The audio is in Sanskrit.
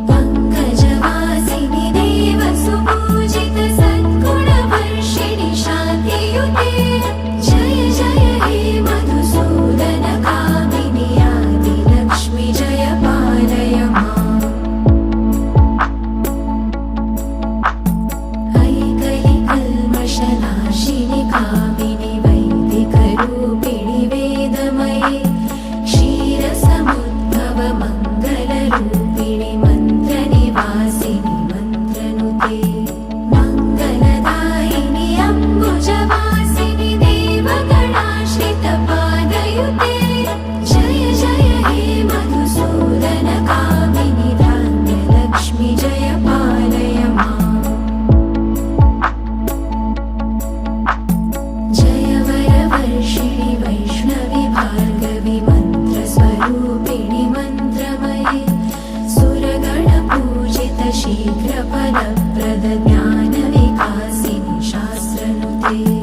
पङ्कजवासिनि देवसुपूजित सद्गुणवर्षिणि शान्तियुते जय जय हे मधुसूदन कामिनि आदिलक्ष्मि जय पालय माम् ऐकलिकल्मषनाशिनि कामिनि वैदिकरूपिणि वेदमये क्षीरसमुद्भव मङ्गलरूपिणि मन्त्रनिवासिनि मन्त्रनुते मङ्गलदायिनि अम्बुजवासिनि देवगणाश्रितपादयुते जय जय हे मधुसूदन कामिनि धान्यलक्ष्मि जय पालय माम् जय वरवर्षिणि वैष्णवि भार्गवि मन्त्रस्वरूपिणि मन्त्रमये सुरगणपूजित शीघ्रफलप्रद ज्ञानविकासिनि शास्त्रनुते